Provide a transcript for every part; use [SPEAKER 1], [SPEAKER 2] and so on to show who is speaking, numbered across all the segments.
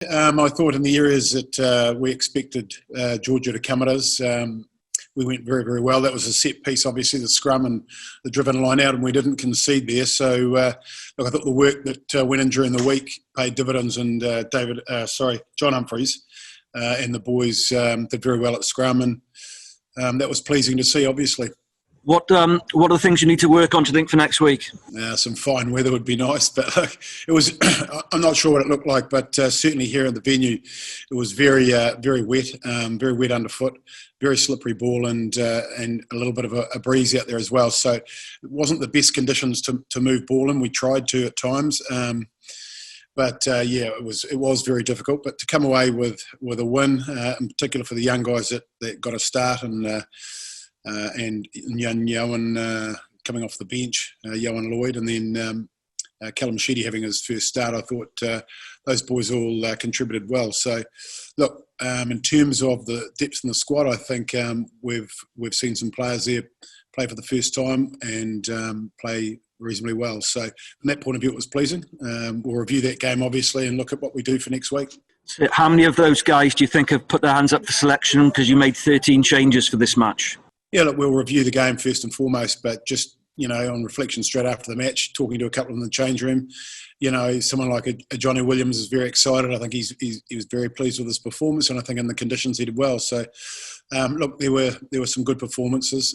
[SPEAKER 1] I thought in the areas that we expected Georgia to come at us, we went very, very well. That was a set piece, obviously, the scrum and the driven line out, and we didn't concede there. So, look, I thought the work that went in during the week paid dividends, and John Humphreys and the boys did very well at scrum, and that was pleasing to see, obviously.
[SPEAKER 2] What are the things you need to work on, do you think, for next week?
[SPEAKER 1] Some fine weather would be nice, but it was. I'm not sure what it looked like, but certainly here at the venue, it was very, very wet underfoot, very slippery ball, and a little bit of a breeze out there as well. So it wasn't the best conditions to move ball in. We tried to at times, but it was very difficult. But to come away with a win, in particular for the young guys that got a start and Yohan coming off the bench, Yohan Lloyd, and then Callum Sheedy having his first start. I thought those boys all contributed well. So, look, in terms of the depth in the squad, I think we've seen some players there play for the first time and play reasonably well. So, from that point of view, it was pleasing. We'll review that game, obviously, and look at what we do for next week.
[SPEAKER 2] So how many of those guys do you think have put their hands up for selection because you made 13 changes for this match?
[SPEAKER 1] Yeah, look, we'll review the game first and foremost, but just, on reflection straight after the match, talking to a couple in the change room, someone like a Johnny Williams is very excited. I think he was very pleased with his performance, and I think in the conditions he did well. So, look, there were some good performances,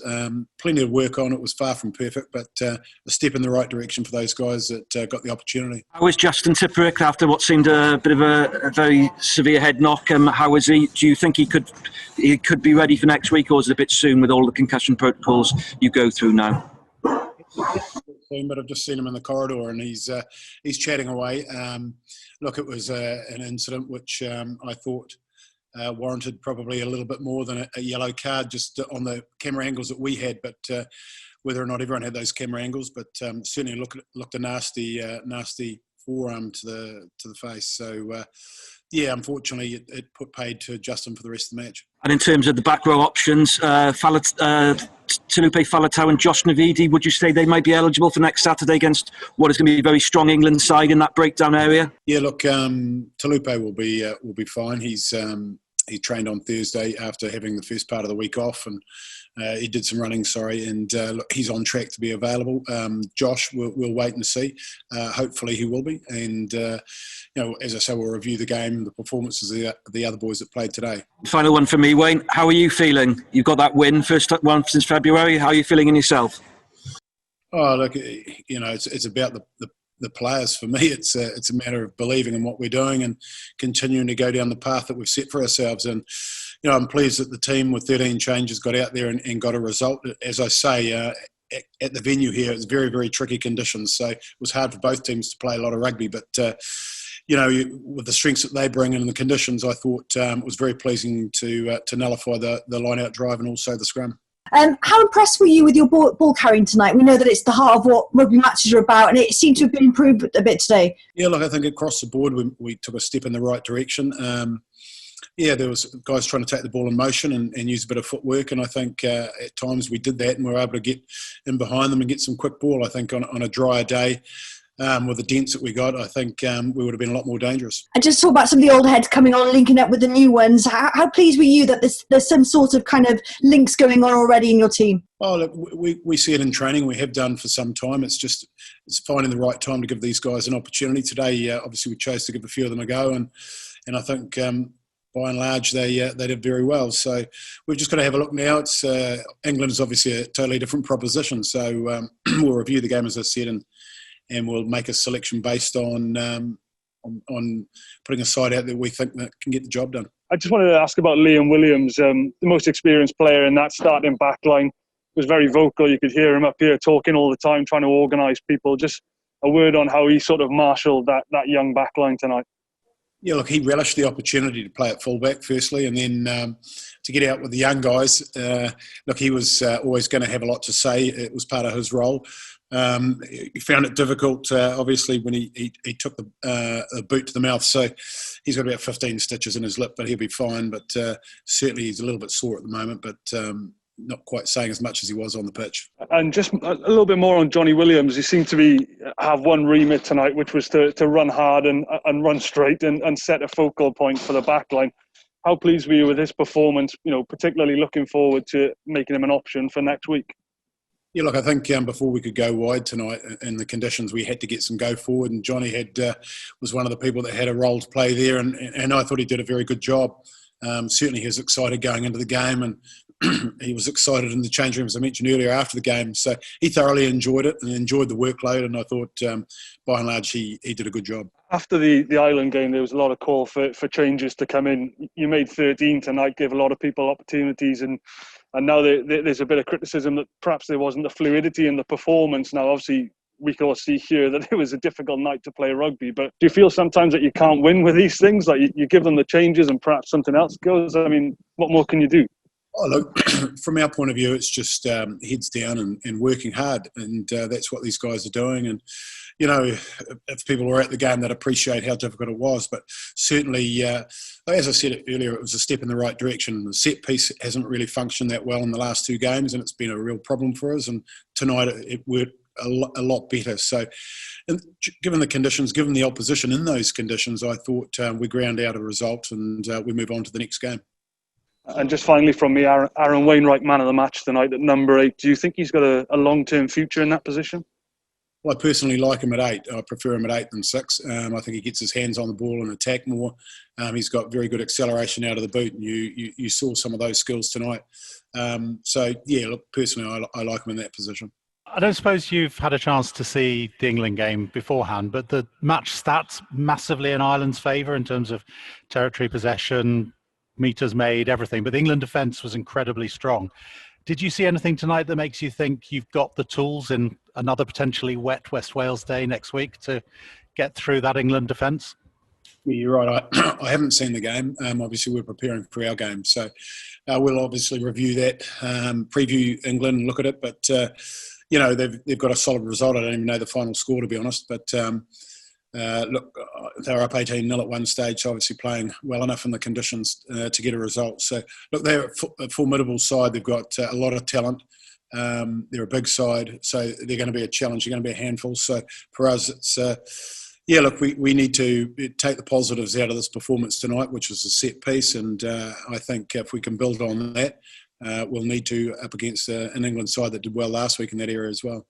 [SPEAKER 1] plenty to work on. It was far from perfect, but a step in the right direction for those guys that got the opportunity.
[SPEAKER 2] How is Justin Tipuric after what seemed a bit of a very severe head knock? How is he? Do you think he could be ready for next week, or is it a bit soon with all the concussion protocols you go through now?
[SPEAKER 1] But I've just seen him in the corridor and he's chatting away. Look, it was an incident which I thought warranted probably a little bit more than a yellow card just on the camera angles that we had, but whether or not everyone had those camera angles, but certainly looked a nasty forearm to the face. So unfortunately it paid to Justin for the rest of the match.
[SPEAKER 2] And in terms of the back row options, Talupe Faletau and Josh Navidi, would you say they might be eligible for next Saturday against what is going to be a very strong England side in that breakdown area? Yeah,
[SPEAKER 1] look, Talupe will be fine. He trained on Thursday after having the first part of the week off, and he did some running, and look, he's on track to be available. Josh, we'll wait and see. Hopefully he will be. And, as I say, we'll review the game, the performances of the other boys that played today.
[SPEAKER 2] Final one for me, Wayne. How are you feeling? You've got that win, first one since February. How are you feeling in yourself?
[SPEAKER 1] Oh, look, it's about the players. For me, it's a matter of believing in what we're doing and continuing to go down the path that we've set for ourselves. And I'm pleased that the team with 13 changes got out there and got a result. As I say, at the venue here, it's very, very tricky conditions, so it was hard for both teams to play a lot of rugby. But with the strengths that they bring and the conditions, I thought it was very pleasing to nullify the line-out drive and also the scrum.
[SPEAKER 3] How impressed were you with your ball carrying tonight? We know that it's the heart of what rugby matches are about, and it seemed to have been improved a bit today.
[SPEAKER 1] Yeah, look, I think across the board we took a step in the right direction. There was guys trying to take the ball in motion and use a bit of footwork, and I think at times we did that and we were able to get in behind them and get some quick ball. I think on a drier day, with the dents that we got, I think we would have been a lot more dangerous.
[SPEAKER 3] And just talk about some of the old heads coming on, linking up with the new ones. How pleased were you that there's some sort of kind of links going on already in your team?
[SPEAKER 1] Oh, look, we see it in training. We have done for some time. It's finding the right time to give these guys an opportunity. Today, obviously, we chose to give a few of them a go, and I think by and large they did very well. So we've just got to have a look now. It's England is obviously a totally different proposition. So we'll review the game, as I said, and we'll make a selection based on putting a side out that we think that can get the job done.
[SPEAKER 4] I just wanted to ask about Liam Williams, the most experienced player in that starting back line. Was very vocal. You could hear him up here talking all the time, trying to organise people. Just a word on how he sort of marshalled that young back line tonight.
[SPEAKER 1] Yeah, look, he relished the opportunity to play at fullback firstly, and then to get out with the young guys. Look, he was always going to have a lot to say. It was part of his role. He found it difficult, obviously, when he took the boot to the mouth. So he's got about 15 stitches in his lip, but he'll be fine. But certainly he's a little bit sore at the moment. But not quite saying as much as he was on the pitch.
[SPEAKER 4] And just a little bit more on Johnny Williams. He seemed to have one remit tonight, which was to run hard and run straight and set a focal point for the back line. How pleased were you with his performance, particularly looking forward to making him an option for next week?
[SPEAKER 1] Yeah, look, I think before we could go wide tonight in the conditions, we had to get some go forward, and Johnny was one of the people that had a role to play there, and I thought he did a very good job. Certainly he was excited going into the game, and he was excited in the change room, as I mentioned earlier, after the game. So he thoroughly enjoyed it and enjoyed the workload, and I thought, by and large, he did a good job. After
[SPEAKER 4] the Ireland game, there was a lot of call for changes to come in. You made 13 tonight, gave a lot of people opportunities, and now there's a bit of criticism that perhaps there wasn't the fluidity in the performance. Now, obviously, we can all see here that it was a difficult night to play rugby, but do you feel sometimes that you can't win with these things? Like you give them the changes and perhaps something else goes? I mean, what more can you do?
[SPEAKER 1] Oh, look, from our point of view, it's just heads down and working hard, and that's what these guys are doing. And, if people were at the game, they'd appreciate how difficult it was. But certainly, as I said earlier, it was a step in the right direction. The set piece hasn't really functioned that well in the last two games, and it's been a real problem for us. And tonight it worked a lot better. So, given the conditions, given the opposition in those conditions, I thought we ground out a result and we move on to the next game.
[SPEAKER 4] And just finally from me, Aaron Wainwright, man of the match tonight at number 8. Do you think he's got a long-term future in that position?
[SPEAKER 1] Well, I personally like him at 8. I prefer him at 8 than 6. I think he gets his hands on the ball and attack more. He's got very good acceleration out of the boot, and you saw some of those skills tonight. Personally, I like him in that position.
[SPEAKER 5] I don't suppose you've had a chance to see the England game beforehand, but the match stats massively in Ireland's favour in terms of territory possession, metres made, everything. But the England defence was incredibly strong. Did you see anything tonight that makes you think you've got the tools in another potentially wet West Wales day next week to get through that England defence?
[SPEAKER 1] Yeah, you're right. I haven't seen the game. Obviously, we're preparing for our game. So we'll obviously review that, preview England and look at it. But, they've got a solid result. I don't even know the final score, to be honest. But, look, they were up 18-0 at one stage, obviously playing well enough in the conditions to get a result. So, look, they're a formidable side. They've got a lot of talent. They're a big side, so they're going to be a challenge. They're going to be a handful. So, for us, it's... we need to take the positives out of this performance tonight, which was a set piece, and I think if we can build on that, we'll need to up against an England side that did well last week in that area as well.